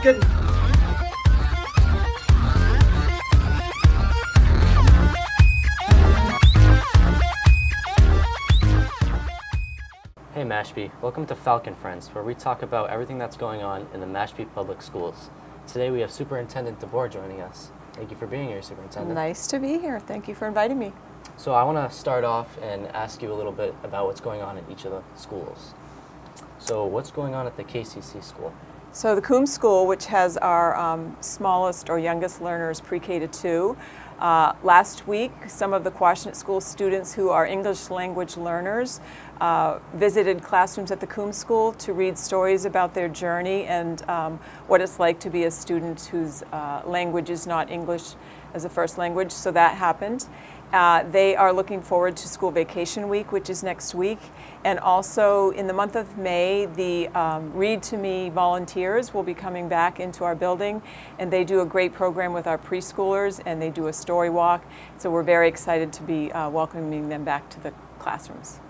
nikken. Hey Mashpee, welcome to Falcon Friends, where we talk about everything that's going on in the Mashpee Public Schools. Today we have Superintendent DeBoer joining us. Thank you for being here, Superintendent. Nice to be here. Thank you for inviting me. So I want to start off and ask you a little bit about what's going on in each of the schools. So what's going on at the KCC school? So the Coombs School, which has our smallest or youngest learners pre-K to 2, last week some of the Quashnet School students who are English language learners visited classrooms at the Coombs School to read stories about their journey and what it's like to be a student whose language is not English as a first language. So that happened. They are looking forward to school vacation week, which is next week. And also in the month of May, the Read to Me volunteers will be coming back into our building, and they do a great program with our preschoolers, and they do a story walk. So we're very excited to be welcoming them back to the classrooms.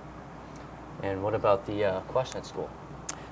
And what about the Quashnet school?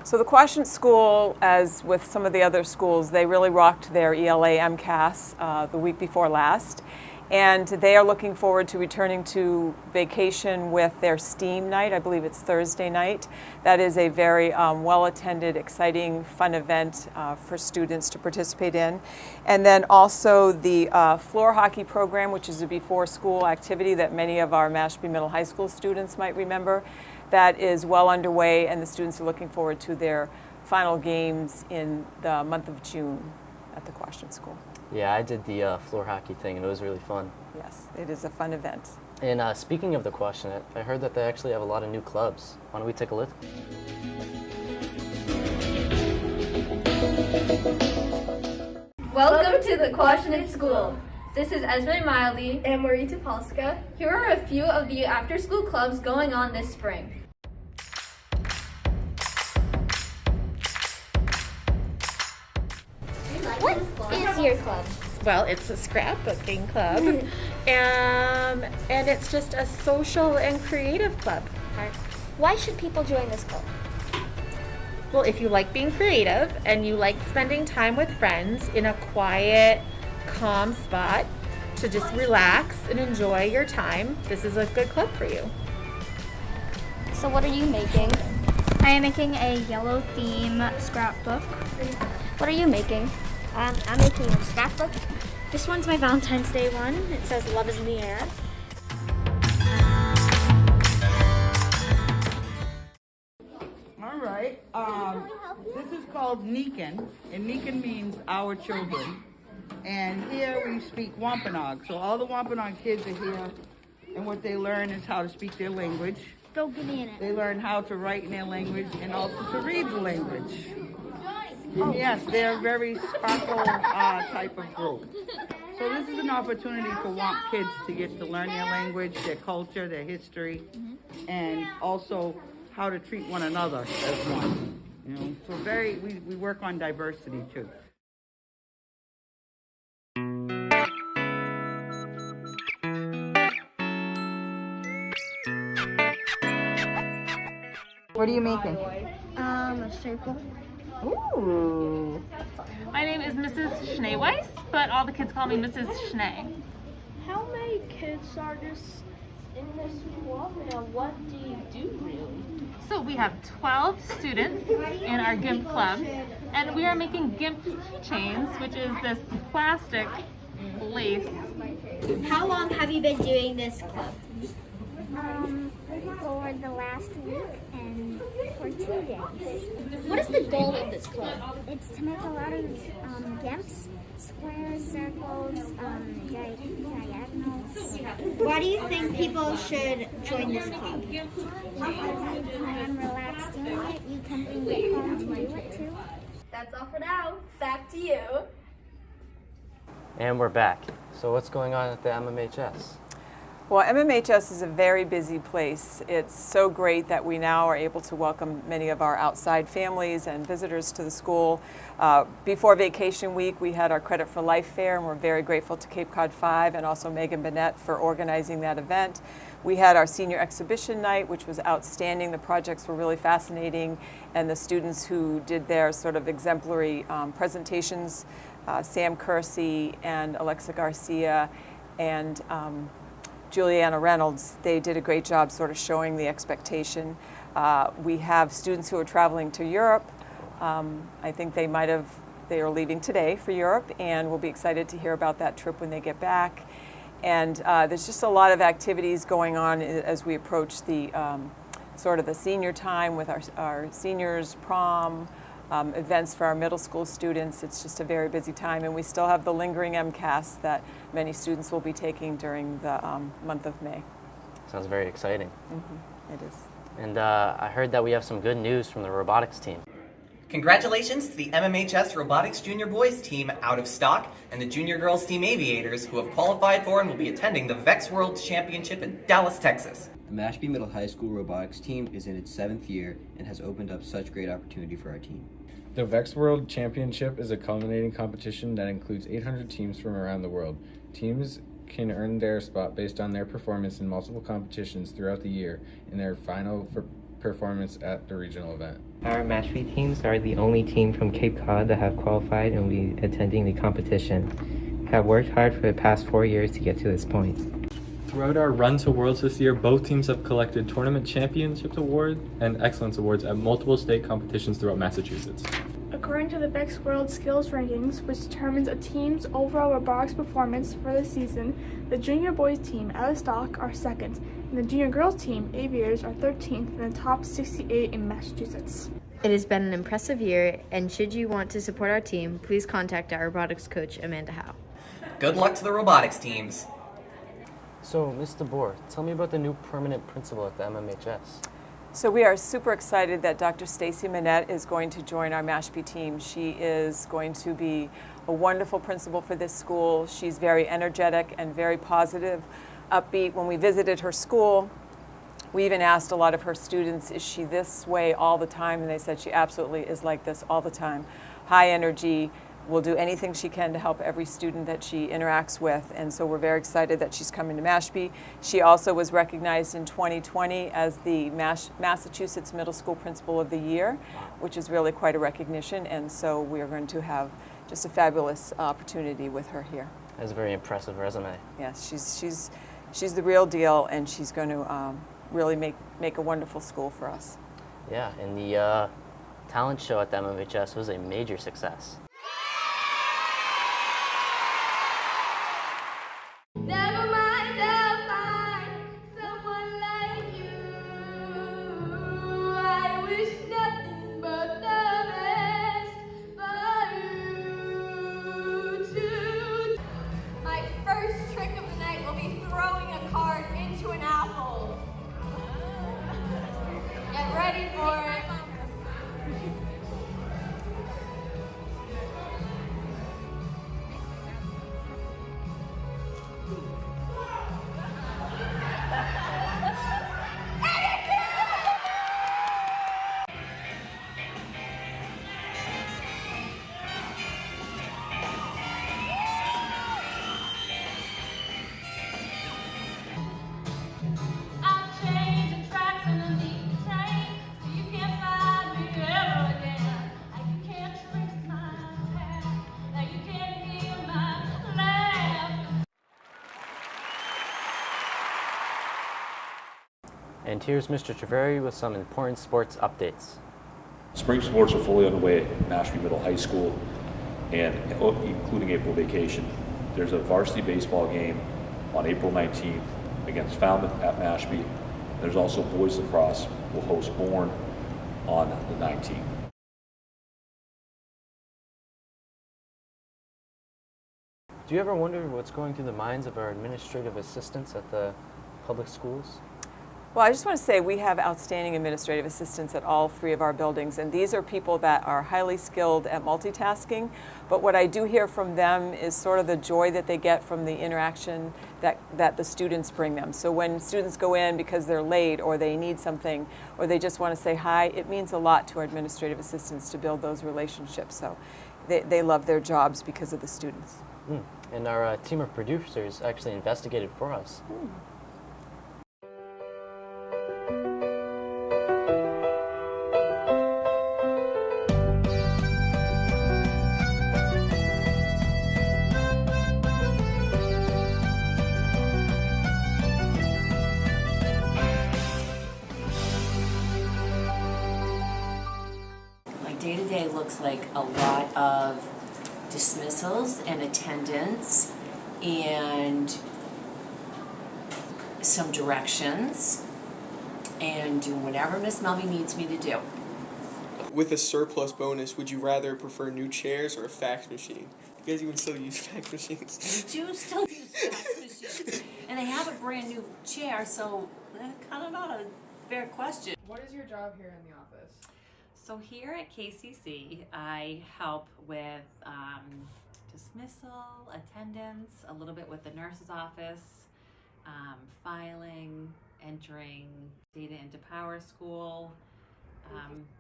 So the Quashnet School, as with some of the other schools, they really rocked their ELA MCAS the week before last. And they are looking forward to returning to vacation with their STEAM night. I believe it's Thursday night. That is a very well-attended, exciting, fun event for students to participate in. And then also the floor hockey program, which is a before-school activity that many of our Mashpee Middle High School students might remember. That is well underway, and the students are looking forward to their final games in the month of June at the Quashnet School. Yeah, I did the floor hockey thing, and it was really fun. Yes, it is a fun event. And speaking of the Quashnet, I heard that they actually have a lot of new clubs. Why don't we take a look? Welcome to the Quashnet School. This is Esme Mildy and Marita Polska. Here are a few of the after-school clubs going on this spring. What is your club? Well, it's a scrapbooking club, and it's just a social and creative club. Why should people join this club? Well, if you like being creative and you like spending time with friends in a quiet, calm spot to just relax and enjoy your time, this is a good club for you. So what are you making? I am making a yellow theme scrapbook. What are you making? I'm making a scrapbook. This one's my Valentine's Day one. It says love is in the air. All right. This is called nikken, and nikken means our children. And here we speak Wampanoag. So all the Wampanoag kids are here, and what they learn is how to speak their language. Don't get me in it. They learn how to write in their language and also to read the language. And yes, they're a very sparkle type of group. So this is an opportunity for WAMP kids to get to learn their language, their culture, their history, and also how to treat one another as one. You know, so we work on diversity too. What are you making? A circle. Ooh. My name is Mrs. Schnee, but all the kids call me Mrs. Schnee. How many kids are in this club, and what do you do really? So we have 12 students in our GIMP club, and we are making GIMP keychains, which is this plastic lace. How long have you been doing this club? For the last week and for 2 days. What is the goal of this club? It's to make a lot of GIMPs, squares, circles, diagonals. Why do you think people should join this club? Because you can relax doing it, you can bring it home to do it too. That's all for now. Back to you. And we're back. So what's going on at the MMHS? Well, MMHS is a very busy place. It's so great that we now are able to welcome many of our outside families and visitors to the school. Before vacation week, we had our Credit for Life Fair, and we're very grateful to Cape Cod 5 and also Megan Bennett for organizing that event. We had our senior exhibition night, which was outstanding. The projects were really fascinating, and the students who did their sort of exemplary presentations, Sam Kersey and Alexa Garcia and Juliana Reynolds, they did a great job sort of showing the expectation. We have students who are traveling to Europe. I think they are leaving today for Europe, and we'll be excited to hear about that trip when they get back. And there's just a lot of activities going on as we approach the sort of the senior time with our seniors, prom, events for our middle school students. It's just a very busy time, and we still have the lingering MCAS that many students will be taking during the month of May. Sounds very exciting. Mm-hmm. It is. And I heard that we have some good news from the robotics team. Congratulations to the MMHS Robotics Junior Boys team out of stock and the Junior Girls team Aviators who have qualified for and will be attending the VEX World Championship in Dallas, Texas. The Mashpee Middle High School robotics team is in its 7th year and has opened up such great opportunity for our team. The VEX World Championship is a culminating competition that includes 800 teams from around the world. Teams can earn their spot based on their performance in multiple competitions throughout the year and their final performance at the regional event. Our Mashpee teams are the only team from Cape Cod that have qualified and will be attending the competition. We have worked hard for the past 4 years to get to this point. Throughout our run to Worlds this year, both teams have collected Tournament Championships Award and Excellence Awards at multiple state competitions throughout Massachusetts. According to the VEX World Skills Rankings, which determines a team's overall robotics performance for the season, the Junior Boys team, out of stock, are 2nd, and the Junior Girls team, Aviators, are 13th in the top 68 in Massachusetts. It has been an impressive year, and should you want to support our team, please contact our robotics coach, Amanda Howe. Good luck to the robotics teams. So, Ms. DeBoer, tell me about the new permanent principal at the MMHS. So we are super excited that Dr. Stacy Manette is going to join our Mashpee team. She is going to be a wonderful principal for this school. She's very energetic and very positive, upbeat. When we visited her school, we even asked a lot of her students, is she this way all the time? And they said she absolutely is like this all the time. High energy, will do anything she can to help every student that she interacts with, and so we're very excited that she's coming to Mashpee. She also was recognized in 2020 as the Massachusetts Middle School Principal of the Year, which is really quite a recognition, and so we are going to have just a fabulous opportunity with her here. That's a very impressive resume. Yes, she's the real deal, and she's going to really make a wonderful school for us. Yeah, and the talent show at the MMHS was a major success. Never mind, I'll find someone like you. I wish nothing but the best for you too. My first trick of the night will be throwing a card into an apple. Get ready for it. And here's Mr. Treveri with some important sports updates. Spring sports are fully underway at Mashpee Middle High School, and including April vacation. There's a varsity baseball game on April 19th against Falmouth at Mashpee. There's also boys lacrosse will host Bourne on the 19th. Do you ever wonder what's going through the minds of our administrative assistants at the public schools? Well, I just want to say we have outstanding administrative assistants at all 3 of our buildings, and these are people that are highly skilled at multitasking. But what I do hear from them is sort of the joy that they get from the interaction that the students bring them. So when students go in because they're late or they need something or they just want to say hi, it means a lot to our administrative assistants to build those relationships. So they love their jobs because of the students. And our team of producers actually investigated for us. Day-to-day looks like a lot of dismissals and attendance and some directions and doing whatever Miss Melvie needs me to do. With a surplus bonus, would you rather prefer new chairs or a fax machine? You guys even still use fax machines? We do still use fax machines. And I have a brand new chair, so kind of not a fair question. What is your job here in the office? So here at KCC, I help with dismissal, attendance, a little bit with the nurse's office, filing, entering data into Power School.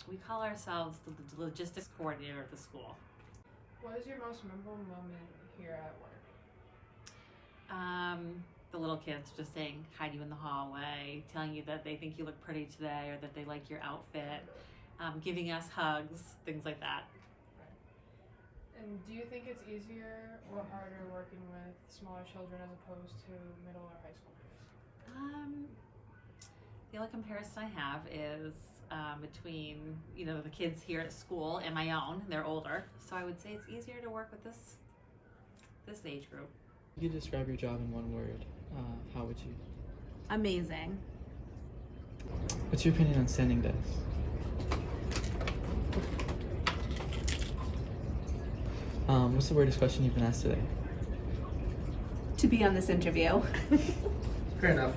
We call ourselves the logistics coordinator of the school. What is your most memorable moment here at work? The little kids just saying hi to you in the hallway, telling you that they think you look pretty today or that they like your outfit. Giving us hugs, things like that. And do you think it's easier or harder working with smaller children as opposed to middle or high schoolers? The only comparison I have is between the kids here at school and my own. They're older, so I would say it's easier to work with this age group. If you could describe your job in one word, how would you? Amazing. What's your opinion on standing desks? What's the weirdest question you've been asked today? To be on this interview. Fair enough.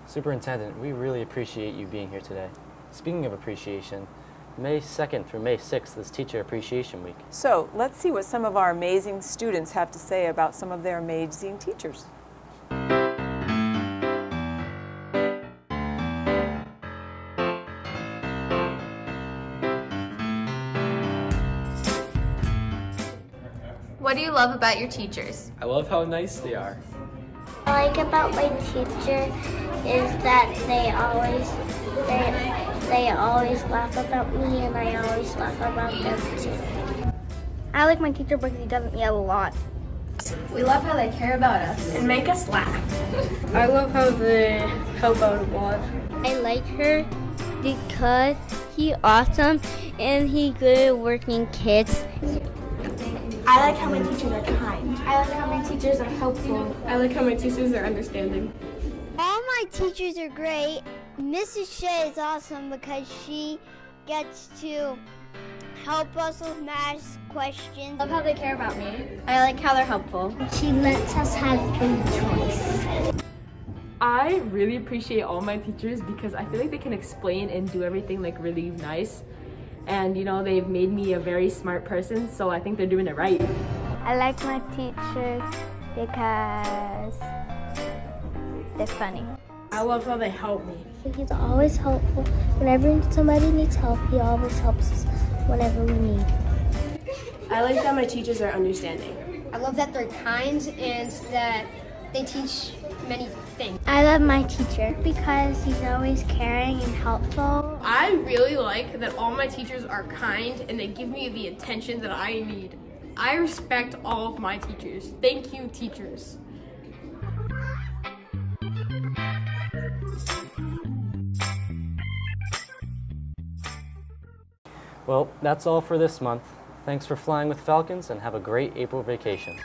Superintendent, we really appreciate you being here today. Speaking of appreciation, May 2nd through May 6th is Teacher Appreciation Week. So let's see what some of our amazing students have to say about some of their amazing teachers. What do you love about your teachers? I love how nice they are. What I like about my teacher is that they always laugh about me and I always laugh about them too. I like my teacher because he doesn't yell a lot. We love how they care about us and make us laugh. I love how they help out a lot. I like her because he's awesome and he's good at working kids. I like how my teachers are kind. I like how my teachers are helpful. I like how my teachers are understanding. All my teachers are great. Mrs. Shea is awesome because she gets to help us with math questions. I love how they care about me. I like how they're helpful. She lets us have food choice. I really appreciate all my teachers because I feel like they can explain and do everything like really nice. And they've made me a very smart person, so I think they're doing it right. I like my teachers because they're funny. I love how they help me. He's always helpful. Whenever somebody needs help, he always helps us whenever we need. I like that my teachers are understanding. I love that they're kind and that they teach many things. I love my teacher because he's always caring and helpful. I really like that all my teachers are kind and they give me the attention that I need. I respect all of my teachers. Thank you, teachers. Well, that's all for this month. Thanks for flying with Falcons and have a great April vacation.